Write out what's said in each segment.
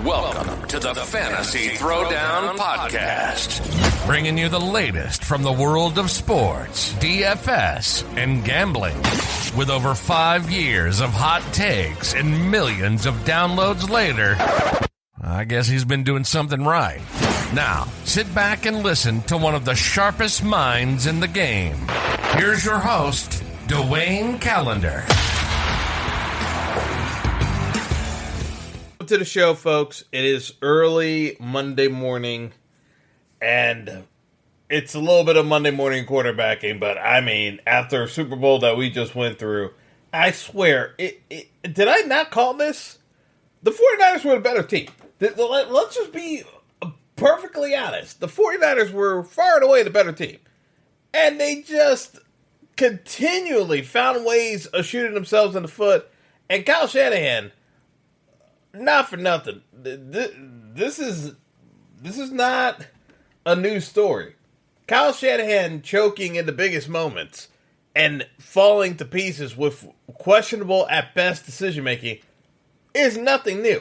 Welcome to the Fantasy Throwdown Podcast, bringing you the latest from the world of sports, DFS, and gambling. With over 5 years of hot takes and millions of downloads later, I guess he's been doing something right. Now, sit back and listen to one of the sharpest minds in the game. Here's your host, Dwayne Callender. To the show, folks. It is early Monday morning, and it's a little bit of Monday morning quarterbacking, but I mean, after a Super Bowl that we just went through, I swear, did I not call this? The 49ers were the better team. Let's just be perfectly honest. The 49ers were far and away the better team, and they just continually found ways of shooting themselves in the foot, and Kyle Shanahan, not for nothing, this is not a new story. Kyle Shanahan choking in the biggest moments and falling to pieces with questionable at best decision making is nothing new.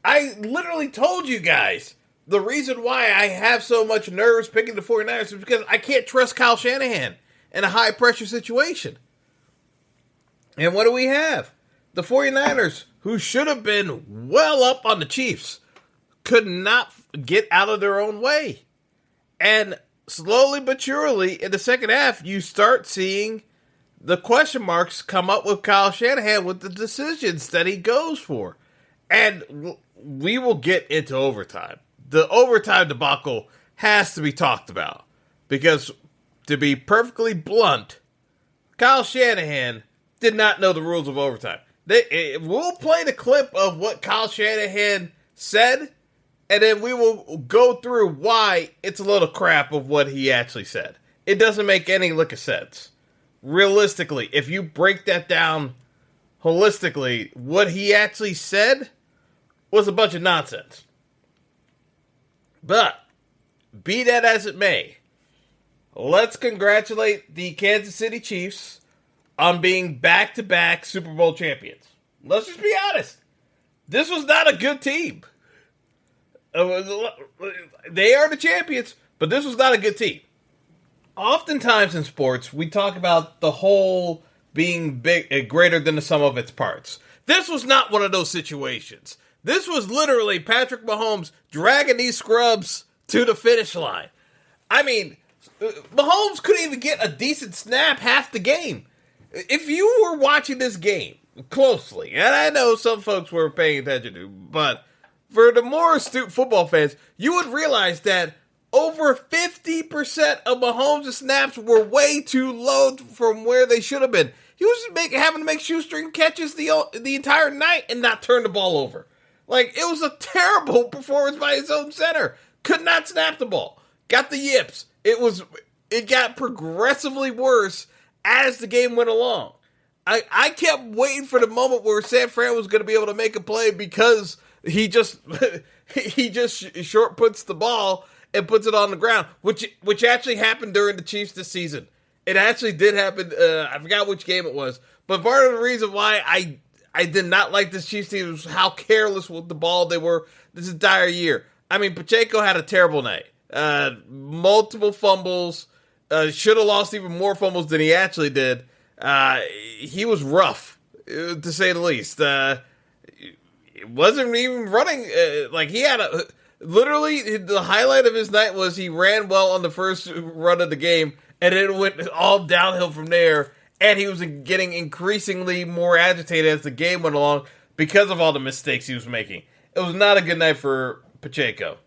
I literally told you guys the reason why I have so much nerves picking the 49ers is because I can't trust Kyle Shanahan in a high pressure situation. And what do we have? The 49ers, who should have been well up on the Chiefs, could not get out of their own way. And slowly but surely, in the second half, you start seeing the question marks come up with Kyle Shanahan with the decisions that he goes for. And we will get into overtime. The overtime debacle has to be talked about. Because, to be perfectly blunt, Kyle Shanahan did not know the rules of overtime. We'll play the clip of what Kyle Shanahan said, and then we will go through why it's a little crap of what he actually said. It doesn't make any lick of sense. Realistically, if you break that down holistically, what he actually said was a bunch of nonsense. But, be that as it may, let's congratulate the Kansas City Chiefs on being back-to-back Super Bowl champions. Let's just be honest. This was not a good team. They are the champions, but this was not a good team. Oftentimes in sports, we talk about the whole being big, greater than the sum of its parts. This was not one of those situations. This was literally Patrick Mahomes dragging these scrubs to the finish line. I mean, Mahomes couldn't even get a decent snap half the game. If you were watching this game closely, and I know some folks were paying attention to, but for the more astute football fans, you would realize that over 50% of Mahomes' snaps were way too low from where they should have been. He was having to make shoestring catches the entire night and not turn the ball over. Like, it was a terrible performance by his own center. Could not snap the ball. Got the yips. It got progressively worse as the game went along. I kept waiting for the moment where San Fran was going to be able to make a play because he just short puts the ball and puts it on the ground, which actually happened during the Chiefs this season. It actually did happen. I forgot which game it was, but part of the reason why I did not like this Chiefs team was how careless with the ball they were this entire year. I mean, Pacheco had a terrible night. Multiple fumbles. Should have lost even more fumbles than he actually did. He was rough, to say the least. It wasn't even running. He had literally, the highlight of his night was he ran well on the first run of the game, and it went all downhill from there, and he was getting increasingly more agitated as the game went along because of all the mistakes he was making. It was not a good night for Pacheco.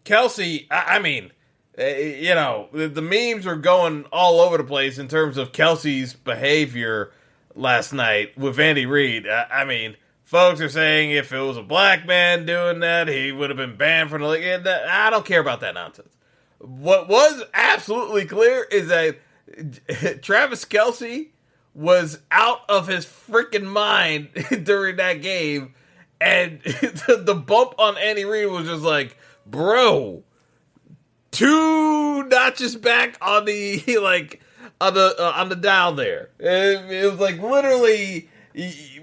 Kelsey, I mean, the memes are going all over the place in terms of Kelsey's behavior last night with Andy Reid. I mean, folks are saying if it was a black man doing that, he would have been banned from the league. I don't care about that nonsense. What was absolutely clear is that Travis Kelsey was out of his freaking mind during that game, and the bump on Andy Reid was just like, bro, 2 notches back on the on the dial there. It was like literally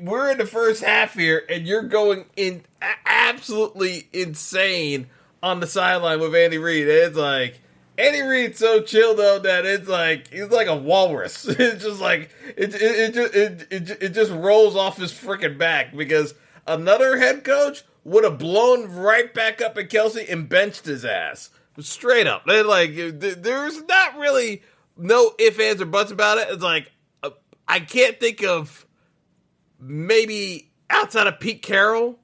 we're in the first half here, and you're going in absolutely insane on the sideline with Andy Reid. It's like Andy Reid's so chill though that it's like he's like a walrus. It's just like it just rolls off his freaking back because another head coach would have blown right back up at Kelsey and benched his ass straight up. They're like, there's not really no ifs, ands, or buts about it. It's like I can't think of maybe outside of Pete Carroll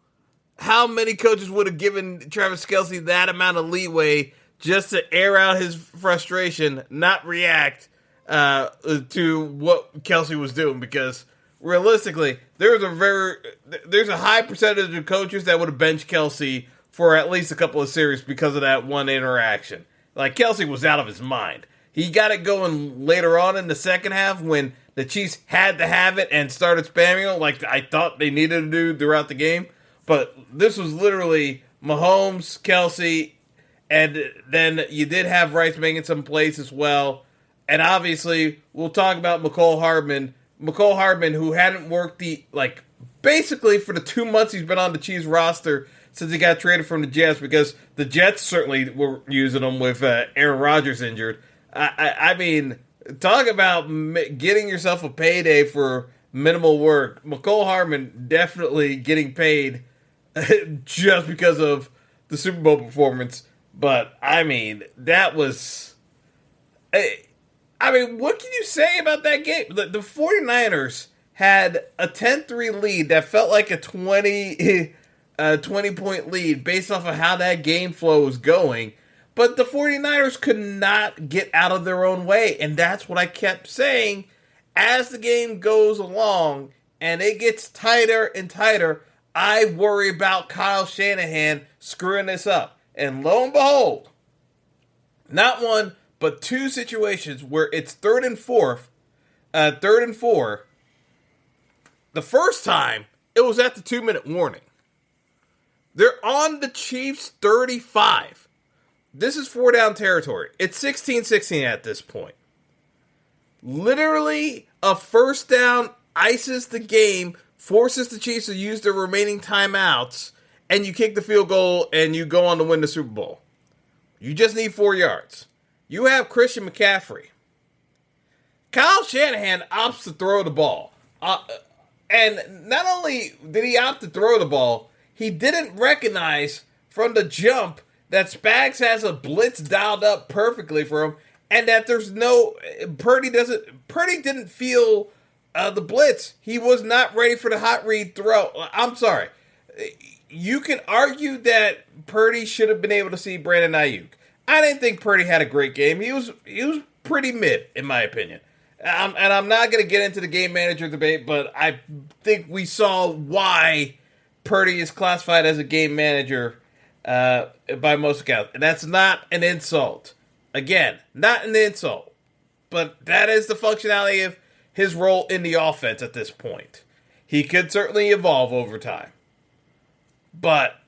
how many coaches would have given Travis Kelce that amount of leeway just to air out his frustration, not react to what Kelsey was doing. Because realistically, there's a high percentage of coaches that would have benched Kelsey for at least a couple of series because of that one interaction. Like, Kelsey was out of his mind. He got it going later on in the second half when the Chiefs had to have it and started spamming him like I thought they needed to do throughout the game. But this was literally Mahomes, Kelsey, and then you did have Rice making some plays as well. And obviously, we'll talk about McCole Hardman. McCole Hardman, who hadn't worked basically for the 2 months he's been on the Chiefs roster since he got traded from the Jets, because the Jets certainly were using him with Aaron Rodgers injured. I mean, talk about getting yourself a payday for minimal work. McCole Hardman definitely getting paid just because of the Super Bowl performance. But, I mean, that was... I mean, what can you say about that game? The 49ers had a 10-3 lead that felt like a 20-point lead based off of how that game flow was going. But the 49ers could not get out of their own way. And that's what I kept saying. As the game goes along and it gets tighter and tighter, I worry about Kyle Shanahan screwing this up. And lo and behold, not one, but two situations where it's third and four. The first time, it was at the 2-minute warning. They're on the Chiefs' 35. This is 4-down territory. It's 16-16 at this point. Literally, a first down ices the game, forces the Chiefs to use their remaining timeouts, and you kick the field goal and you go on to win the Super Bowl. You just need 4 yards. You have Christian McCaffrey. Kyle Shanahan opts to throw the ball. And not only did he opt to throw the ball, he didn't recognize from the jump that Spags has a blitz dialed up perfectly for him, and that there's no... Purdy didn't feel the blitz. He was not ready for the hot read throw. I'm sorry. You can argue that Purdy should have been able to see Brandon Ayuk. I didn't think Purdy had a great game. He was pretty mid, in my opinion. And I'm not going to get into the game manager debate, but I think we saw why Purdy is classified as a game manager by most accounts. And that's not an insult. Again, not an insult. But that is the functionality of his role in the offense at this point. He could certainly evolve over time. But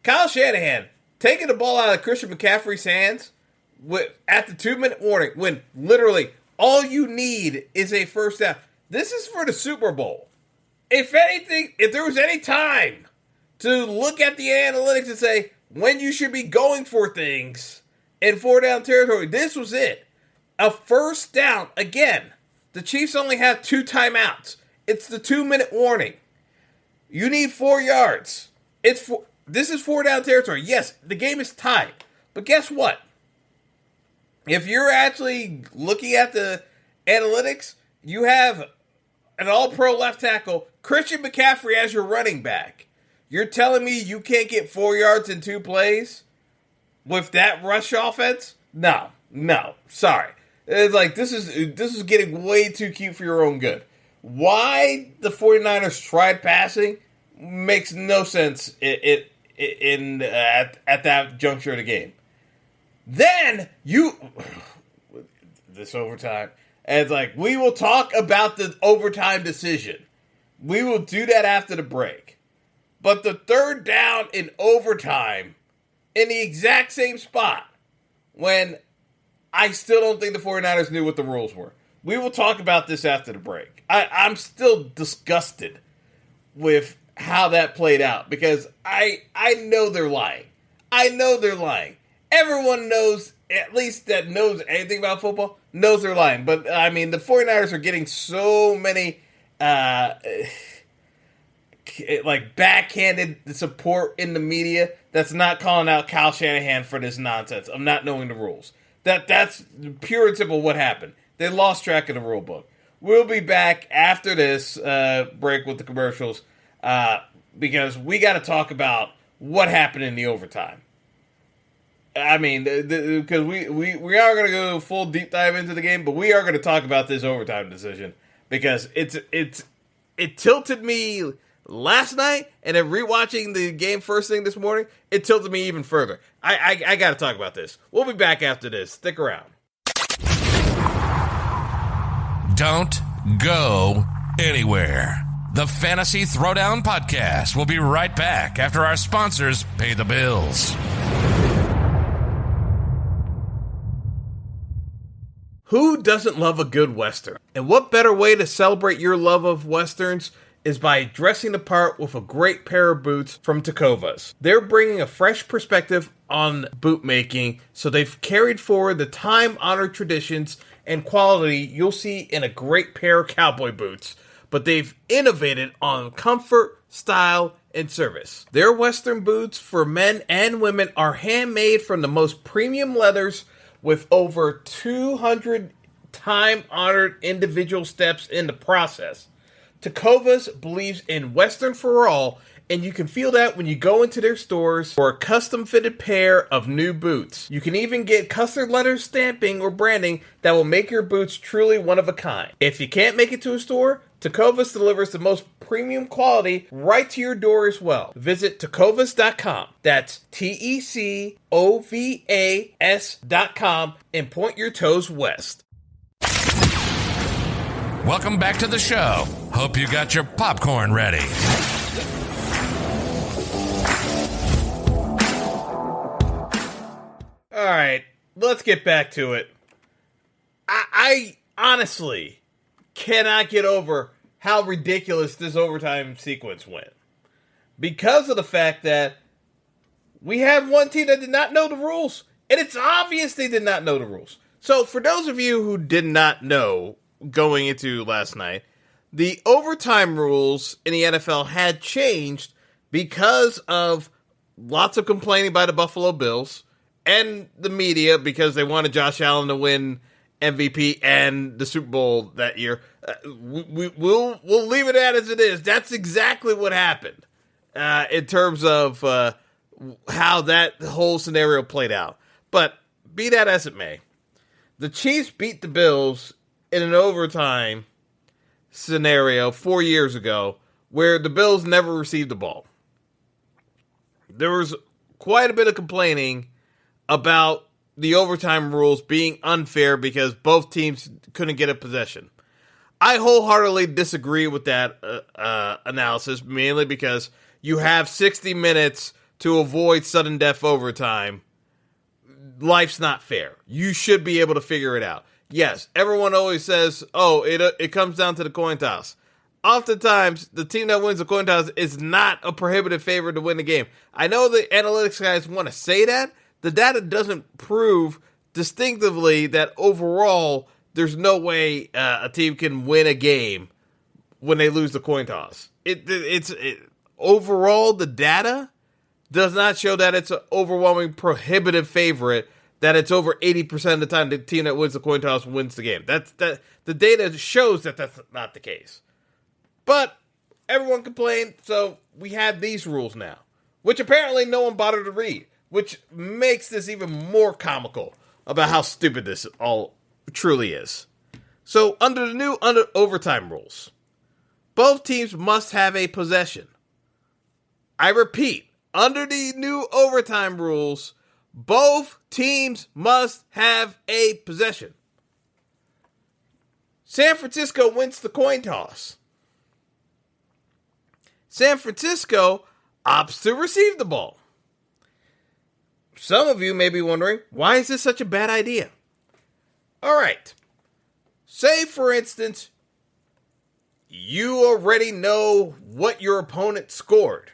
Kyle Shanahan taking the ball out of Christian McCaffrey's hands at the 2-minute warning when literally all you need is a first down. This is for the Super Bowl. If anything, if there was any time to look at the analytics and say when you should be going for things in 4-down territory, this was it. A first down. Again, the Chiefs only have 2 timeouts. It's the 2-minute warning. You need 4 yards. This is 4-down territory. Yes, the game is tied. But guess what? If you're actually looking at the analytics, you have an all-pro left tackle, Christian McCaffrey as your running back. You're telling me you can't get 4 yards in 2 plays with that rush offense? No, sorry. It's like this is getting way too cute for your own good. Why the 49ers tried passing makes no sense at that juncture of the game. Then this overtime, and it's like, we will talk about the overtime decision. We will do that after the break. But the third down in overtime, in the exact same spot, when I still don't think the 49ers knew what the rules were. We will talk about this after the break. I'm still disgusted with how that played out because I know they're lying. I know they're lying. Everyone knows, at least that knows anything about football, knows they're lying. But, I mean, the 49ers are getting so many, backhanded support in the media that's not calling out Kyle Shanahan for this nonsense of not knowing the rules. That's pure and simple what happened. They lost track of the rule book. We'll be back after this break with the commercials because we got to talk about what happened in the overtime. I mean, because we are going to go full deep dive into the game, but we are going to talk about this overtime decision because it tilted me last night, and then rewatching the game first thing this morning, it tilted me even further. I got to talk about this. We'll be back after this. Stick around. Don't go anywhere. The Fantasy Throwdown Podcast will be right back after our sponsors pay the bills. Who doesn't love a good Western? And what better way to celebrate your love of Westerns is by dressing the part with a great pair of boots from Tecovas. They're bringing a fresh perspective on boot making, so they've carried forward the time-honored traditions and quality you'll see in a great pair of cowboy boots, but they've innovated on comfort, style, and service. Their Western boots for men and women are handmade from the most premium leathers with over 200 time-honored individual steps in the process. Tecovas believes in Western for all, and you can feel that when you go into their stores for a custom-fitted pair of new boots. You can even get custom letter stamping or branding that will make your boots truly one of a kind. If you can't make it to a store, Tecovas delivers the most premium quality right to your door as well. Visit tecovas.com. That's TECOVAS.com and point your toes west. Welcome back to the show. Hope you got your popcorn ready. All right, let's get back to it. I honestly cannot get over how ridiculous this overtime sequence went. Because of the fact that we had one team that did not know the rules. And it's obvious they did not know the rules. So for those of you who did not know going into last night, the overtime rules in the NFL had changed because of lots of complaining by the Buffalo Bills and the media because they wanted Josh Allen to win MVP and the Super Bowl that year. We'll leave it at as it is. That's exactly what happened in terms of how that whole scenario played out. But be that as it may, the Chiefs beat the Bills in an overtime scenario 4 years ago where the Bills never received the ball. There was quite a bit of complaining about the overtime rules being unfair because both teams couldn't get a possession. I wholeheartedly disagree with that analysis, mainly because you have 60 minutes to avoid sudden death overtime. Life's not fair. You should be able to figure it out. Yes, everyone always says, oh, it comes down to the coin toss. Oftentimes, the team that wins the coin toss is not a prohibitive favorite to win the game. I know the analytics guys want to say that. The data doesn't prove distinctively that overall there's no way a team can win a game when they lose the coin toss. Overall, the data does not show that it's an overwhelming prohibitive favorite, that it's over 80% of the time the team that wins the coin toss wins the game. The data shows that that's not the case. But everyone complained, so we have these rules now, which apparently no one bothered to read, which makes this even more comical about how stupid this all truly is. So under the new overtime rules, both teams must have a possession. I repeat, under the new overtime rules, both teams must have a possession. San Francisco wins the coin toss. San Francisco opts to receive the ball. Some of you may be wondering, why is this such a bad idea? All right. Say, for instance, you already know what your opponent scored.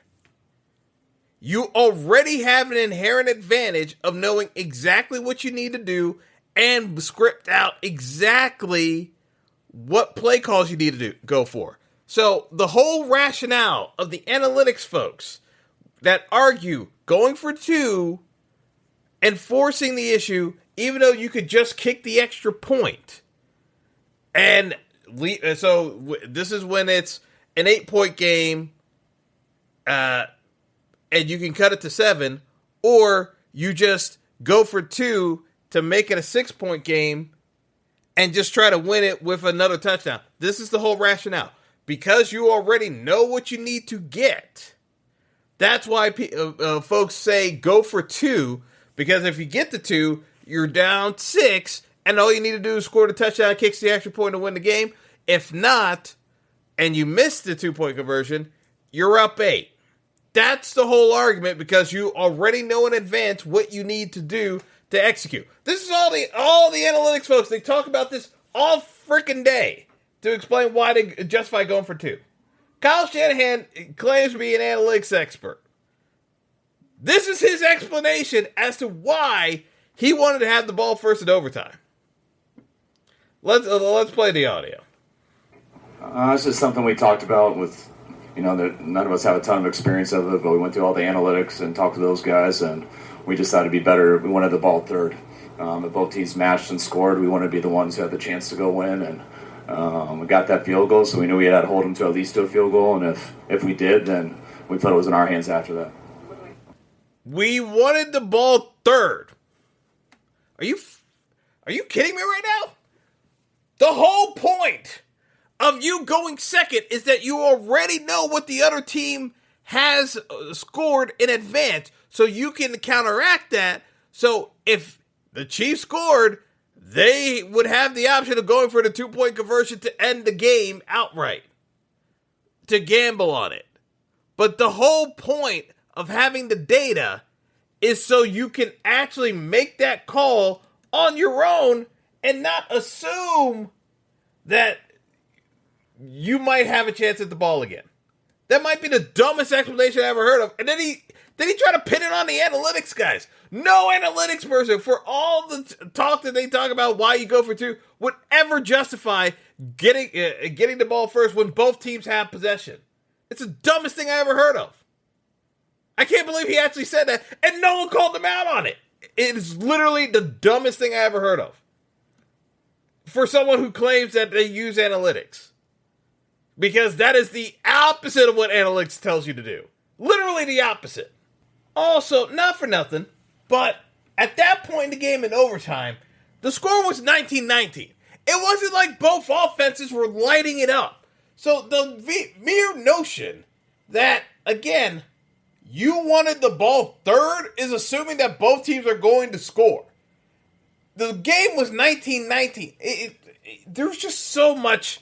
You already have an inherent advantage of knowing exactly what you need to do and script out exactly what play calls you need to go for. So the whole rationale of the analytics folks that argue going for 2 and forcing the issue, even though you could just kick the extra point. And so this is when it's an 8-point game, and you can cut it to 7, or you just go for 2 to make it a 6-point game and just try to win it with another touchdown. This is the whole rationale. Because you already know what you need to get. That's why folks say go for 2, because if you get the 2, you're down 6, and all you need to do is score the touchdown, kicks the extra point to win the game. If not, and you miss the 2-point conversion, you're up 8. That's the whole argument, because you already know in advance what you need to do to execute. This is all the analytics folks. They talk about this all freaking day to explain why they justify going for 2. Kyle Shanahan claims to be an analytics expert. This is his explanation as to why he wanted to have the ball first in overtime. Let's play the audio. This is something we talked about with, that none of us have a ton of experience of it, but we went through all the analytics and talked to those guys, and we decided to be better. We wanted the ball third. If both teams matched and scored, we wanted to be the ones who had the chance to go win, and we got that field goal, so we knew we had to hold them to at least a field goal, and if we did, then we thought it was in our hands after that. We wanted the ball third. Are you kidding me right now? The whole point of you going second is that you already know what the other team has scored in advance, so you can counteract that. So if the Chiefs scored, they would have the option of going for the 2-point conversion to end the game outright, to gamble on it. But the whole point of having the data is so you can actually make that call on your own and not assume that you might have a chance at the ball again. That might be the dumbest explanation I ever heard of. And then he tried to pin it on the analytics guys. No analytics person, for all the talk that they talk about why you go for 2, would ever justify getting the ball first when both teams have possession. It's the dumbest thing I ever heard of. I can't believe he actually said that, and no one called him out on it. It is literally the dumbest thing I ever heard of. For someone who claims that they use analytics. Because that is the opposite of what analytics tells you to do. Literally the opposite. Also, not for nothing, but at that point in the game in overtime, the score was 19-19. It wasn't like both offenses were lighting it up. So the mere notion that, again, you wanted the ball third is assuming that both teams are going to score. The game was 19-19. There's just so much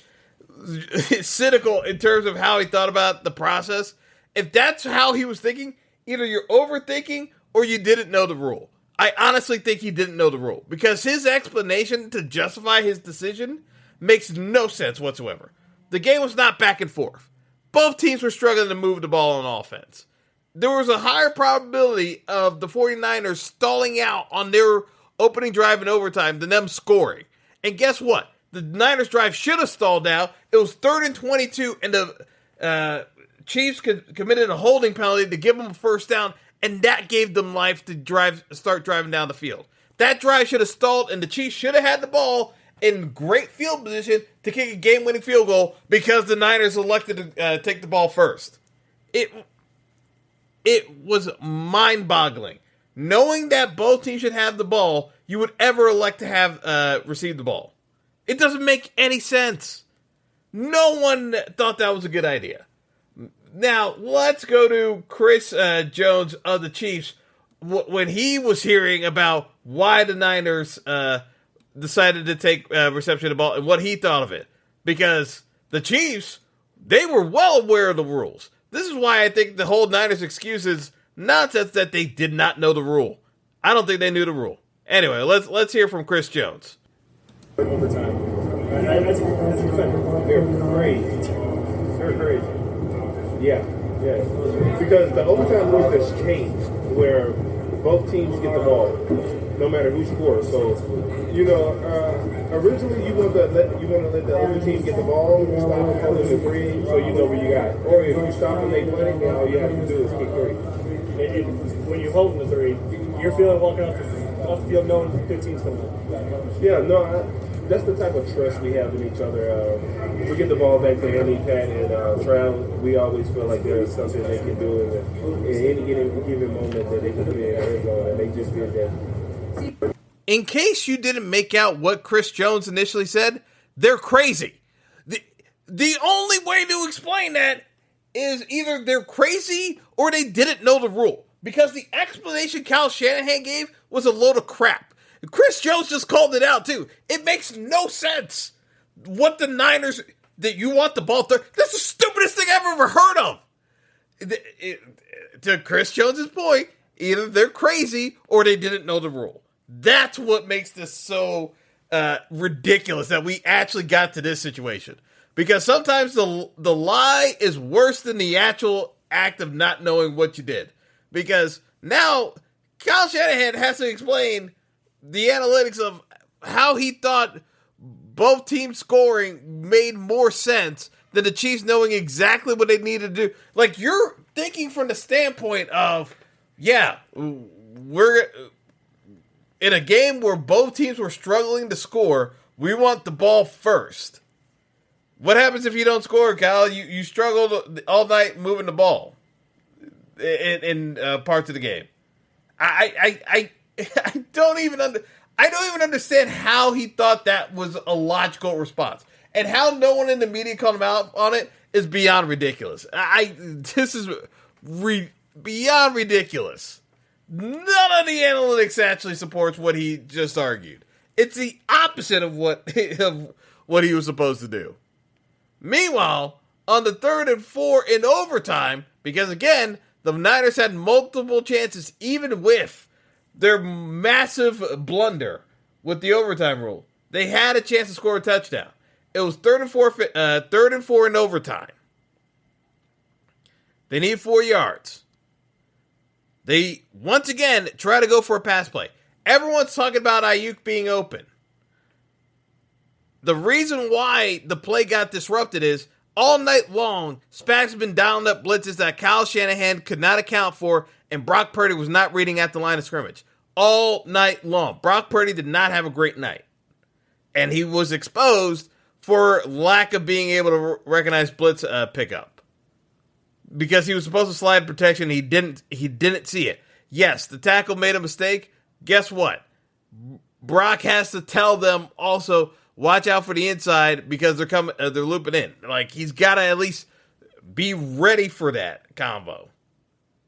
cynical in terms of how he thought about the process. If that's how he was thinking, either you're overthinking or you didn't know the rule. I honestly think he didn't know the rule, because his explanation to justify his decision makes no sense whatsoever. The game was not back and forth. Both teams were struggling to move the ball on offense. There was a higher probability of the 49ers stalling out on their opening drive in overtime than them scoring. And guess what? The Niners drive should have stalled out. It was 3rd and 22, and the Chiefs committed a holding penalty to give them a first down, and that gave them life to start driving down the field. That drive should have stalled, and the Chiefs should have had the ball in great field position to kick a game-winning field goal because the Niners elected to take the ball first. It was mind-boggling. Knowing that both teams should have the ball, you would ever elect to have receive the ball. It doesn't make any sense. No one thought that was a good idea. Now, let's go to Chris Jones of the Chiefs when he was hearing about why the Niners decided to take reception of the ball and what he thought of it. Because the Chiefs, they were well aware of the rules. This is why I think the whole Niners excuse is nonsense that they did not know the rule. I don't think they knew the rule. Anyway, let's hear from Chris Jones. Overtime. They're crazy. They're crazy. Yeah. Because the overtime rule has changed where both teams get the ball, no matter who scores. So, originally you want to let the other team get the ball, stop them holding the three, so you know where you got it. Or if you stop them, they play, then all you have to do is kick three. And when you're holding the three, you're feeling walking off the field knowing 15's coming up. Yeah, that's the type of trust we have in each other. We get the ball back to Andy, Pat, and Trout. We always feel like there's something they can do in any given moment that they can put in their zone, and they just did that. In case you didn't make out what Chris Jones initially said, they're crazy. The only way to explain that is either they're crazy or they didn't know the rule. Because the explanation Kyle Shanahan gave was a load of crap. Chris Jones just called it out, too. It makes no sense. What the Niners, that you want the ball third, that's the stupidest thing I've ever heard of. To Chris Jones's point, either they're crazy or they didn't know the rule. That's what makes this so ridiculous that we actually got to this situation. Because sometimes the lie is worse than the actual act of not knowing what you did. Because now Kyle Shanahan has to explain the analytics of how he thought both teams scoring made more sense than the Chiefs knowing exactly what they needed to do. Like, you're thinking from the standpoint of, yeah, we're in a game where both teams were struggling to score, we want the ball first. What happens if you don't score, Kyle? You struggled all night moving the ball in parts of the game. I don't even understand how he thought that was a logical response, and how no one in the media called him out on it is beyond ridiculous. This is beyond ridiculous. None of the analytics actually supports what he just argued. It's the opposite of what he was supposed to do. Meanwhile, on the 3rd and 4 in overtime, because again, the Niners had multiple chances, even with their massive blunder with the overtime rule. They had a chance to score a touchdown. It was 3rd and 4 in overtime. They need 4 yards. They, once again, try to go for a pass play. Everyone's talking about Ayuk being open. The reason why the play got disrupted is all night long, Spags have been dialing up blitzes that Kyle Shanahan could not account for, and Brock Purdy was not reading at the line of scrimmage. All night long. Brock Purdy did not have a great night. And he was exposed for lack of being able to recognize blitz pickup. Because he was supposed to slide protection, he didn't see it. Yes, the tackle made a mistake. Guess what? Brock has to tell them also, watch out for the inside because they're looping in. Like, he's got to at least be ready for that combo.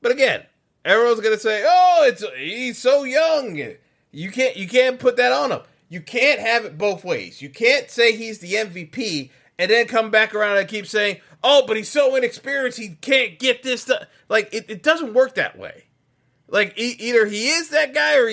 But again, everyone's going to say, "Oh, he's so young. You can't put that on him." You can't have it both ways. You can't say he's the MVP and then come back around and keep saying, "Oh, but he's so inexperienced, he can't get this stuff." Like, it doesn't work that way. Like, either he is that guy or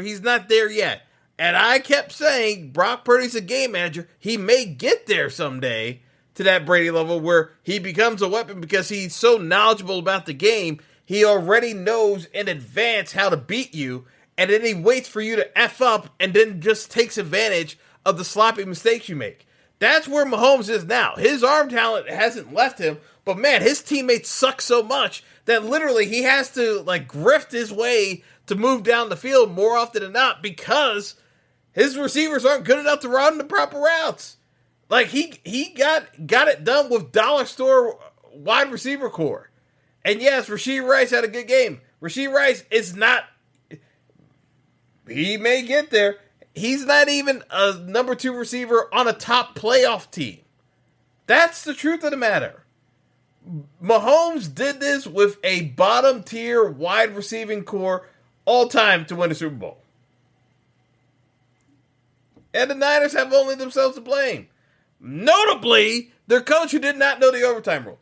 he's not there yet. And I kept saying, Brock Purdy's a game manager. He may get there someday to that Brady level where he becomes a weapon because he's so knowledgeable about the game. He already knows in advance how to beat you, and then he waits for you to F up and then just takes advantage of the sloppy mistakes you make. That's where Mahomes is now. His arm talent hasn't left him, but man, his teammates suck so much that literally he has to grift his way to move down the field more often than not because his receivers aren't good enough to run the proper routes. Like, he got it done with dollar store wide receiver core. And yes, Rashee Rice had a good game. Rashee Rice is not... He may get there. He's not even a number 2 receiver on a top playoff team. That's the truth of the matter. Mahomes did this with a bottom tier wide receiving core all time to win a Super Bowl. And the Niners have only themselves to blame. Notably, their coach who did not know the overtime rule.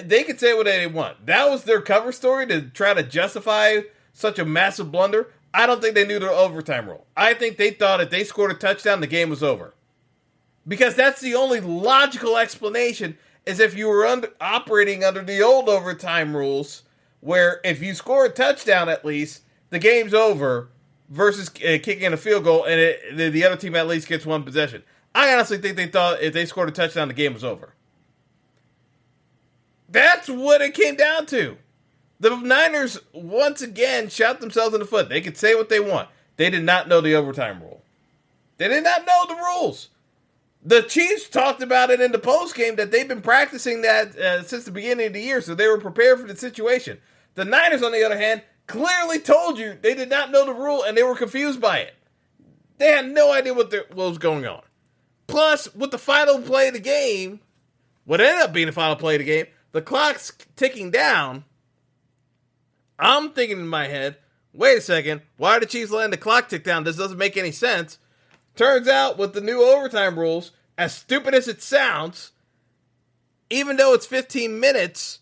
They could say what they want. That was their cover story to try to justify such a massive blunder. I don't think they knew the overtime rule. I think they thought if they scored a touchdown, the game was over. Because that's the only logical explanation, is if you were operating under the old overtime rules, where if you score a touchdown at least, the game's over, versus kicking a field goal and the other team at least gets one possession. I honestly think they thought if they scored a touchdown, the game was over. That's what it came down to. The Niners, once again, shot themselves in the foot. They could say what they want. They did not know the overtime rule. They did not know the rules. The Chiefs talked about it in the postgame that they've been practicing that since the beginning of the year, so they were prepared for the situation. The Niners, on the other hand, clearly told you they did not know the rule and they were confused by it. They had no idea what was going on. Plus, with the final play of the game, what ended up being the final play of the game, the clock's ticking down. I'm thinking in my head, wait a second, why are the Chiefs letting the clock tick down? This doesn't make any sense. Turns out, with the new overtime rules, as stupid as it sounds, even though it's 15 minutes,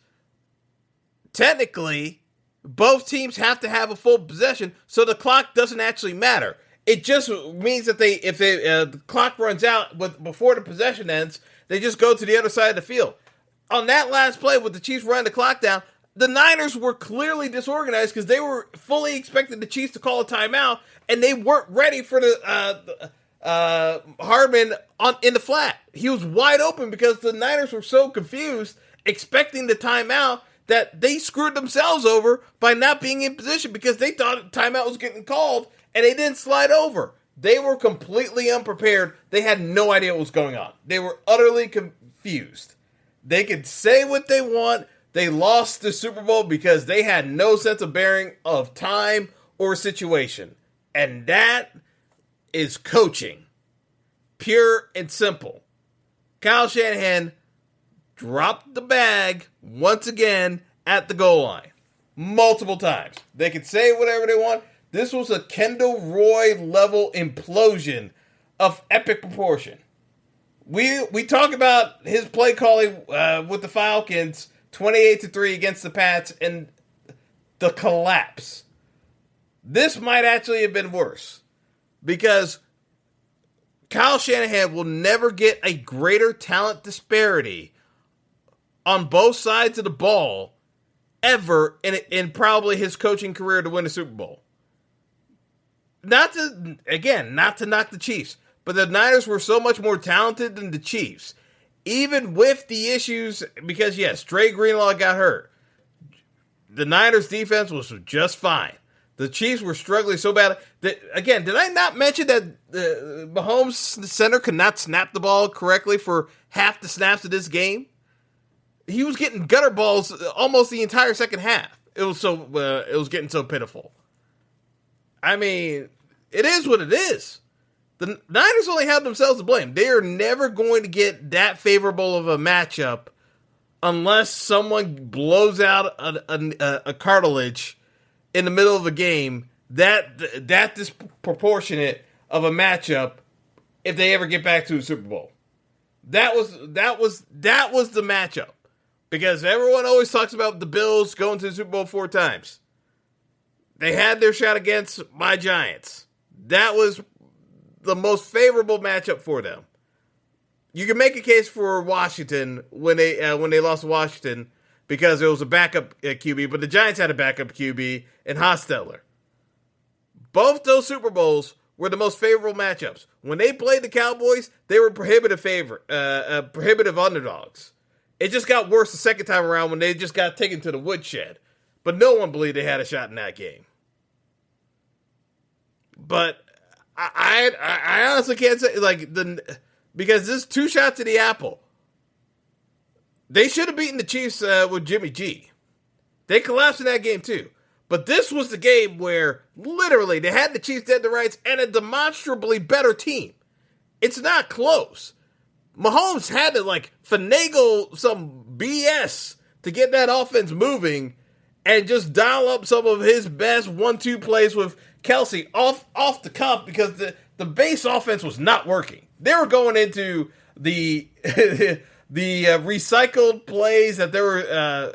technically, both teams have to have a full possession, so the clock doesn't actually matter. It just means that if the clock runs out before the possession ends, they just go to the other side of the field. On that last play, with the Chiefs running the clock down, the Niners were clearly disorganized because they were fully expecting the Chiefs to call a timeout, and they weren't ready for the Hardman in the flat. He was wide open because the Niners were so confused, expecting the timeout, that they screwed themselves over by not being in position because they thought a timeout was getting called, and they didn't slide over. They were completely unprepared. They had no idea what was going on. They were utterly confused. They could say what they want. They lost the Super Bowl because they had no sense of bearing of time or situation. And that is coaching. Pure and simple. Kyle Shanahan dropped the bag once again at the goal line. Multiple times. They could say whatever they want. This was a Kendall Roy level implosion of epic proportion. We talk about his play calling with the Falcons, 28-3 against the Pats, and the collapse. This might actually have been worse, because Kyle Shanahan will never get a greater talent disparity on both sides of the ball ever in probably his coaching career to win a Super Bowl. Not to knock the Chiefs, but the Niners were so much more talented than the Chiefs. Even with the issues, because yes, Dre Greenlaw got hurt. The Niners defense was just fine. The Chiefs were struggling so bad. That, again, did I not mention that Mahomes center could not snap the ball correctly for half the snaps of this game? He was getting gutter balls almost the entire second half. It was getting so pitiful. I mean, it is what it is. The Niners only have themselves to blame. They are never going to get that favorable of a matchup unless someone blows out a cartilage in the middle of a game. That disproportionate of a matchup if they ever get back to a Super Bowl. That was the matchup. Because everyone always talks about the Bills going to the Super Bowl 4 times. They had their shot against my Giants. That was the most favorable matchup for them. You can make a case for Washington when they lost to Washington because it was a backup QB, but the Giants had a backup QB in Hostetler. Both those Super Bowls were the most favorable matchups. When they played the Cowboys, they were prohibitive underdogs. It just got worse the second time around when they just got taken to the woodshed. But no one believed they had a shot in that game. But I honestly can't say, because this 2 shots at the apple. They should have beaten the Chiefs with Jimmy G. They collapsed in that game too. But this was the game where literally they had the Chiefs dead to rights and a demonstrably better team. It's not close. Mahomes had to finagle some BS to get that offense moving and just dial up some of his best 1-2 plays with Kelsey off the cuff because the base offense was not working. They were going into the recycled plays that they were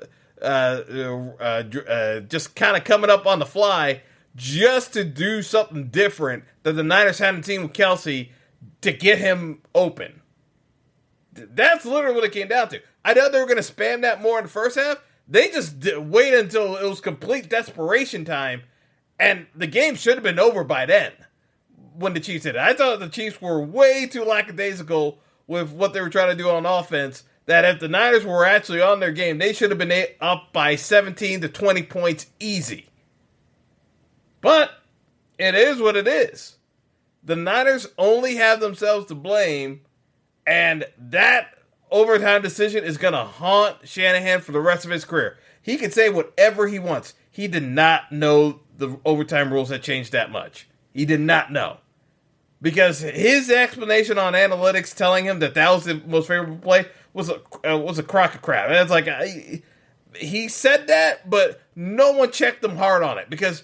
just kind of coming up on the fly just to do something different that the Niners hadn't seen with Kelsey to get him open. That's literally what it came down to. I know they were going to spam that more in the first half. They just waited until it was complete desperation time, and the game should have been over by then when the Chiefs did it. I thought the Chiefs were way too lackadaisical with what they were trying to do on offense, that if the Niners were actually on their game, they should have been up by 17 to 20 points easy. But it is what it is. The Niners only have themselves to blame, and that overtime decision is going to haunt Shanahan for the rest of his career. He can say whatever he wants. He did not know the overtime rules had changed that much. He did not know. Because his explanation on analytics telling him that was the most favorable play was a crock of crap. And it's like, he said that, but no one checked him hard on it. Because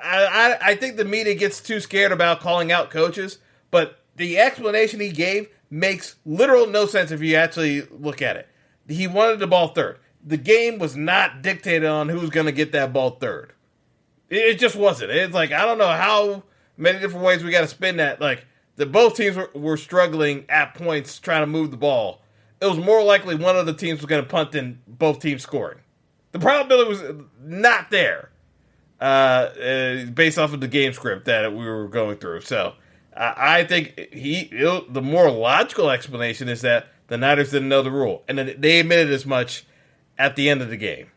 I think the media gets too scared about calling out coaches, but the explanation he gave makes literal no sense if you actually look at it. He wanted the ball third. The game was not dictated on who's going to get that ball third. It just wasn't. It's like, I don't know how many different ways we got to spin that. Like, both teams were struggling at points trying to move the ball. It was more likely one of the teams was going to punt than both teams scoring. The probability was not there. Based off of the game script that we were going through. So I think the more logical explanation is that the Niners didn't know the rule, and they admitted as much at the end of the game.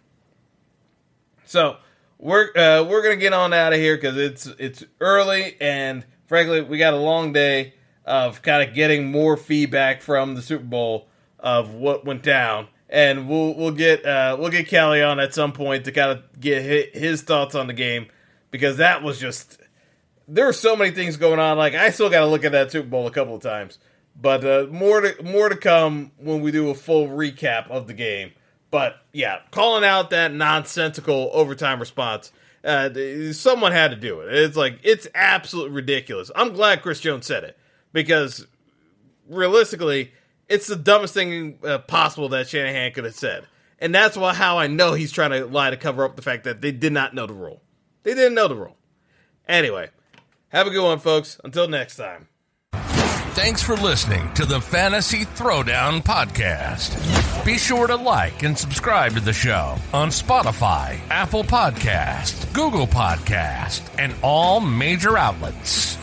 So we're gonna get on out of here because it's early, and frankly we got a long day of kind of getting more feedback from the Super Bowl of what went down. And we'll get Kelly on at some point to kind of get his thoughts on the game, because that was just, there were so many things going on. Like, I still got to look at that Super Bowl a couple of times, but more to come when we do a full recap of the game. But yeah, calling out that nonsensical overtime response, someone had to do it. It's like, it's absolutely ridiculous. I'm glad Chris Jones said it, because realistically, it's the dumbest thing possible that Shanahan could have said. And that's how I know he's trying to lie to cover up the fact that they did not know the rule. They didn't know the rule. Anyway, have a good one, folks. Until next time. Thanks for listening to the Fantasy Throwdown podcast. Be sure to like and subscribe to the show on Spotify, Apple Podcast, Google Podcast, and all major outlets.